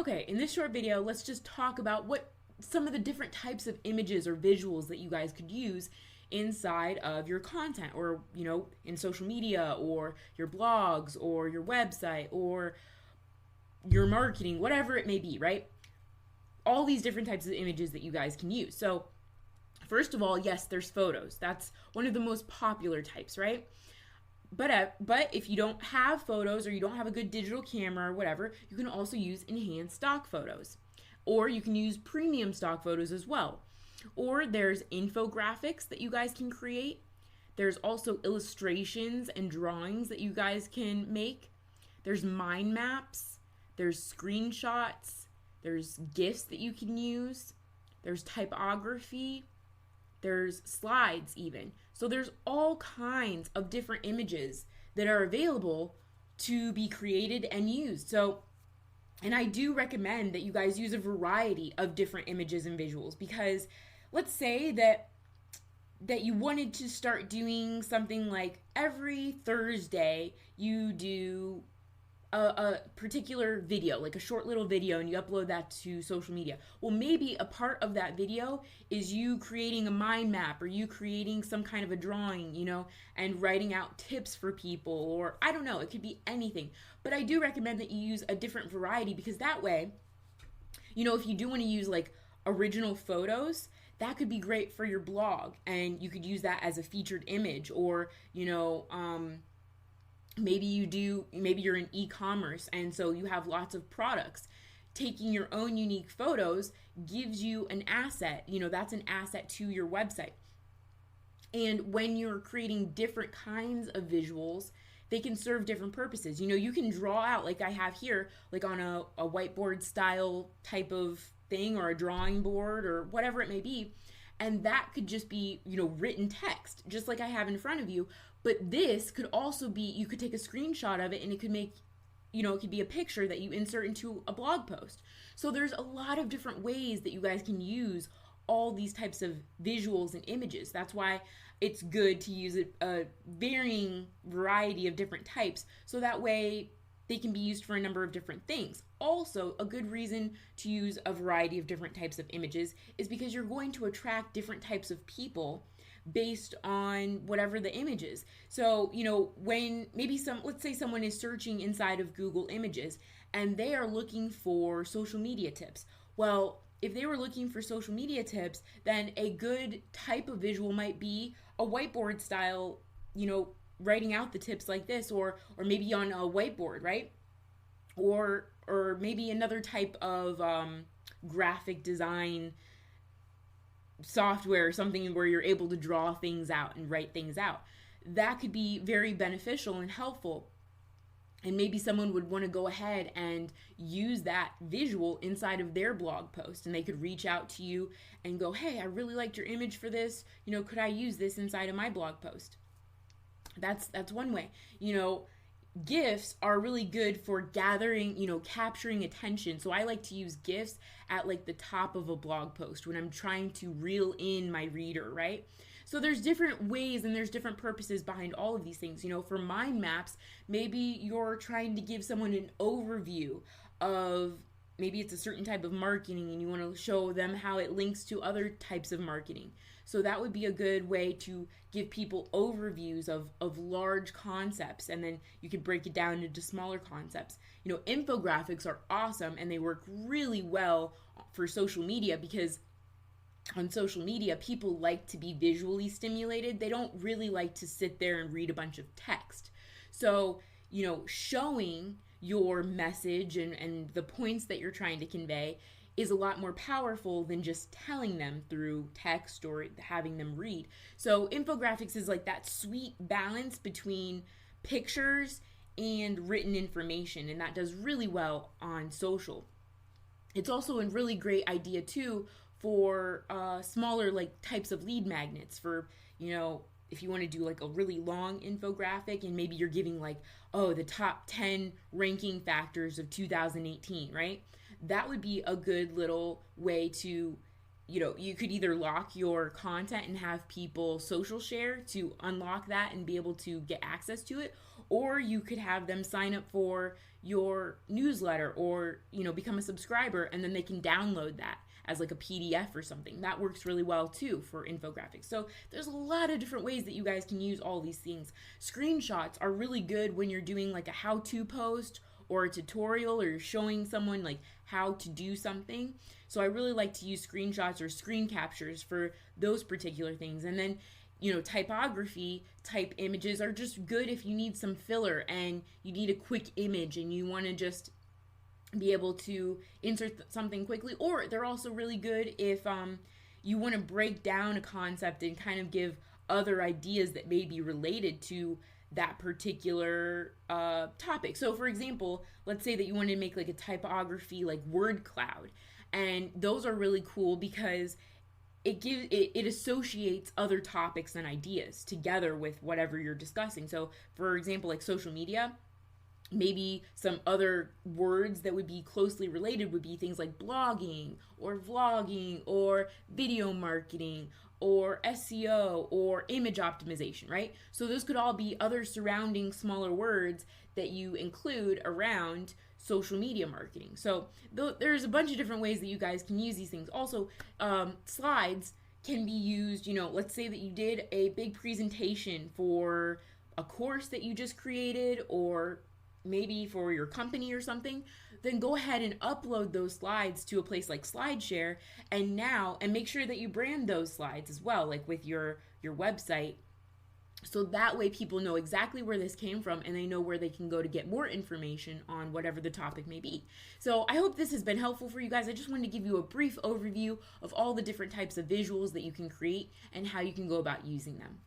Okay, in this short video, let's just talk about what some of the different types of images or visuals that you guys could use inside of your content, or in social media or your blogs or your website or your marketing, whatever it may be, right? All these different types of images that you guys can use. So first of all, yes, there's photos. That's one of the most popular types, right? But if you don't have photos, or you don't have a good digital camera or whatever, you can also use enhanced stock photos. Or you can use premium stock photos as well. Or there's infographics that you guys can create. There's also illustrations and drawings that you guys can make. There's mind maps. There's screenshots. There's GIFs that you can use. There's typography. There's slides even. So there's all kinds of different images that are available to be created and used. And I do recommend that you guys use a variety of different images and visuals, because let's say that you wanted to start doing something like every Thursday you do a particular video, like a short little video, and you upload that to social media. Well, maybe a part of that video is you creating a mind map, or you creating some kind of a drawing, and writing out tips for people, or I don't know, it could be anything. But I do recommend that you use a different variety, because that way, if you do want to use like original photos, that could be great for your blog, and you could use that as a featured image, or maybe you're in e-commerce, and so you have lots of products. Taking your own unique photos gives you an asset. That's an asset to your website. And when you're creating different kinds of visuals, they can serve different purposes. You can draw out, like I have here, like on a whiteboard style type of thing, or a drawing board, or whatever it may be. And that could just be, written text, just like I have in front of you. But this could also be, you could take a screenshot of it, and it could make, it could be a picture that you insert into a blog post. So there's a lot of different ways that you guys can use all these types of visuals and images. That's why it's good to use a varying variety of different types, so that way they can be used for a number of different things. Also, a good reason to use a variety of different types of images is because you're going to attract different types of people based on whatever the image is. So, when maybe let's say someone is searching inside of Google Images and they are looking for social media tips. Well, if they were looking for social media tips, then a good type of visual might be a whiteboard style, writing out the tips like this, or maybe on a whiteboard, right? Or maybe another type of graphic design software, or something where you're able to draw things out and write things out. That could be very beneficial and helpful. And maybe someone would want to go ahead and use that visual inside of their blog post, and they could reach out to you and go, hey, I really liked your image for this. Could I use this inside of my blog post? That's one way. GIFs are really good for gathering, capturing attention. So I like to use GIFs at like the top of a blog post when I'm trying to reel in my reader, right? So there's different ways and there's different purposes behind all of these things. For mind maps, maybe you're trying to give someone an overview of, maybe it's a certain type of marketing, and you want to show them how it links to other types of marketing. So that would be a good way to give people overviews of large concepts, and then you could break it down into smaller concepts. Infographics are awesome, and they work really well for social media, because on social media, people like to be visually stimulated. They don't really like to sit there and read a bunch of text. So, showing your message and the points that you're trying to convey is a lot more powerful than just telling them through text or having them read. So infographics is like that sweet balance between pictures and written information, and that does really well on social. It's also a really great idea too for smaller like types of lead magnets, for if you want to do like a really long infographic, and maybe you're giving like, the top 10 ranking factors of 2018, right? That would be a good little way to, you could either lock your content and have people social share to unlock that and be able to get access to it, or you could have them sign up for, your newsletter, or become a subscriber, and then they can download that as like a PDF or something. That works really well too for infographics. So there's a lot of different ways that you guys can use all these things. Screenshots are really good when you're doing like a how-to post or a tutorial, or you're showing someone like how to do something. So I really like to use screenshots or screen captures for those particular things. And then typography type images are just good if you need some filler and you need a quick image and you want to just be able to insert something quickly. Or they're also really good if you want to break down a concept and kind of give other ideas that may be related to that particular topic. So for example, let's say that you want to make like a typography like word cloud, and those are really cool because it associates other topics and ideas together with whatever you're discussing. So for example, like social media, maybe some other words that would be closely related would be things like blogging or vlogging or video marketing or SEO or image optimization, right? So those could all be other surrounding smaller words that you include around social media marketing. So there's a bunch of different ways that you guys can use these things. Also, slides can be used, let's say that you did a big presentation for a course that you just created, or maybe for your company or something, then go ahead and upload those slides to a place like SlideShare, and make sure that you brand those slides as well, like with your website. So that way people know exactly where this came from, and they know where they can go to get more information on whatever the topic may be. So I hope this has been helpful for you guys. I just wanted to give you a brief overview of all the different types of visuals that you can create and how you can go about using them.